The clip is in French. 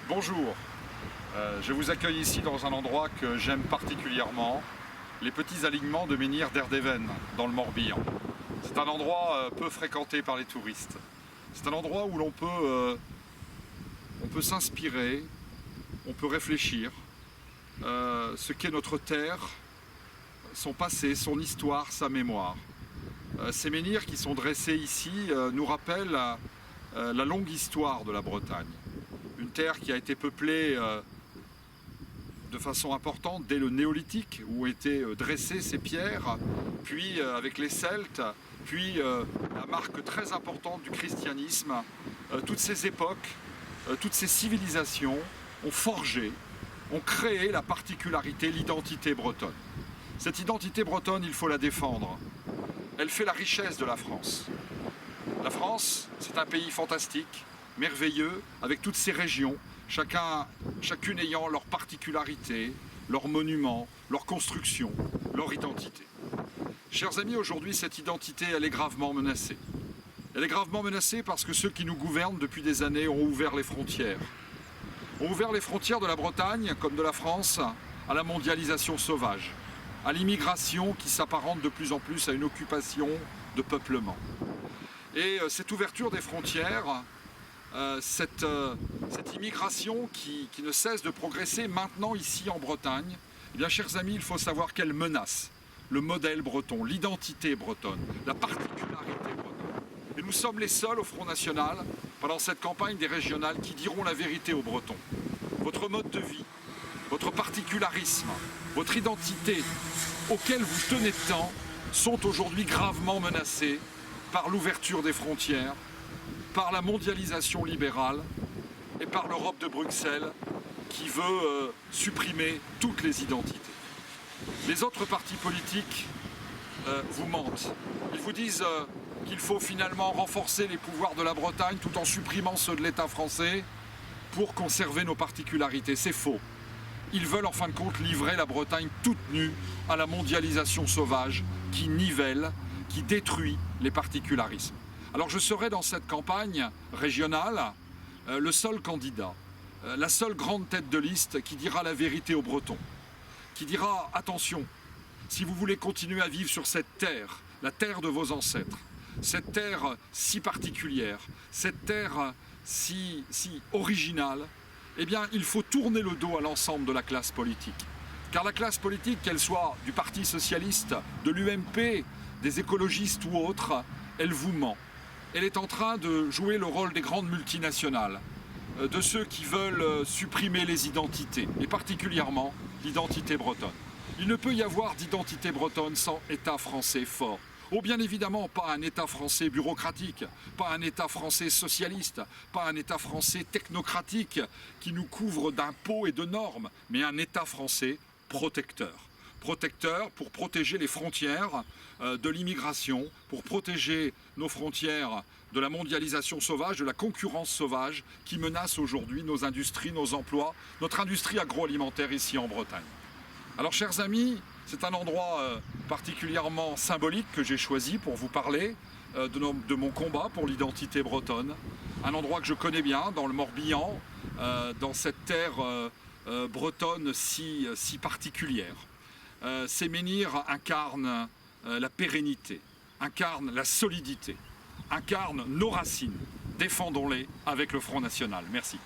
Bonjour, je vous accueille ici dans un endroit que j'aime particulièrement, les petits alignements de menhirs d'Erdevenne, dans le Morbihan. C'est un endroit peu fréquenté par les touristes. C'est un endroit où on peut s'inspirer, on peut réfléchir, ce qu'est notre terre, son passé, son histoire, sa mémoire. Ces menhirs qui sont dressés ici nous rappellent la longue histoire de la Bretagne. Une terre qui a été peuplée de façon importante dès le néolithique, où ont été dressées ces pierres, puis avec les Celtes, puis la marque très importante du christianisme. Toutes ces époques, toutes ces civilisations ont forgé, ont créé la particularité, l'identité bretonne. Cette identité bretonne, il faut la défendre. Elle fait la richesse de la France. La France, c'est un pays fantastique, merveilleux, avec toutes ses régions, chacune ayant leur particularité, leurs monuments, leur construction, leur identité. Chers amis, aujourd'hui, cette identité, elle est gravement menacée. Elle est gravement menacée parce que ceux qui nous gouvernent depuis des années ont ouvert les frontières. Ont ouvert les frontières de la Bretagne, comme de la France, à la mondialisation sauvage, à l'immigration qui s'apparente de plus en plus à une occupation de peuplement. Et cette ouverture des frontières, cette immigration qui ne cesse de progresser maintenant ici en Bretagne, eh bien, chers amis, il faut savoir qu'elle menace le modèle breton, l'identité bretonne, la particularité bretonne. Et nous sommes les seuls au Front National, pendant cette campagne des régionales, qui diront la vérité aux Bretons. Votre mode de vie, votre particularisme, votre identité, auquel vous tenez tant, sont aujourd'hui gravement menacés par l'ouverture des frontières, par la mondialisation libérale et par l'Europe de Bruxelles qui veut supprimer toutes les identités. Les autres partis politiques vous mentent. Ils vous disent qu'il faut finalement renforcer les pouvoirs de la Bretagne tout en supprimant ceux de l'État français pour conserver nos particularités. C'est faux. Ils veulent en fin de compte livrer la Bretagne toute nue à la mondialisation sauvage qui nivelle, qui détruit les particularismes. Alors je serai dans cette campagne régionale le seul candidat, la seule grande tête de liste qui dira la vérité aux Bretons, qui dira attention, si vous voulez continuer à vivre sur cette terre, la terre de vos ancêtres, cette terre si particulière, cette terre si originale, eh bien il faut tourner le dos à l'ensemble de la classe politique. Car la classe politique, qu'elle soit du Parti Socialiste, de l'UMP, des écologistes ou autres, elle vous ment. Elle est en train de jouer le rôle des grandes multinationales, de ceux qui veulent supprimer les identités, et particulièrement l'identité bretonne. Il ne peut y avoir d'identité bretonne sans État français fort. Oh, bien évidemment, pas un État français bureaucratique, pas un État français socialiste, pas un État français technocratique qui nous couvre d'impôts et de normes, mais un État français protecteur. Protecteur pour protéger les frontières de l'immigration, pour protéger nos frontières de la mondialisation sauvage, de la concurrence sauvage qui menace aujourd'hui nos industries, nos emplois, notre industrie agroalimentaire ici en Bretagne. Alors chers amis, c'est un endroit particulièrement symbolique que j'ai choisi pour vous parler de mon combat pour l'identité bretonne. Un endroit que je connais bien, dans le Morbihan, dans cette terre bretonne si particulière. Ces menhirs incarnent la pérennité, incarnent la solidité, incarnent nos racines. Défendons-les avec le Front National. Merci.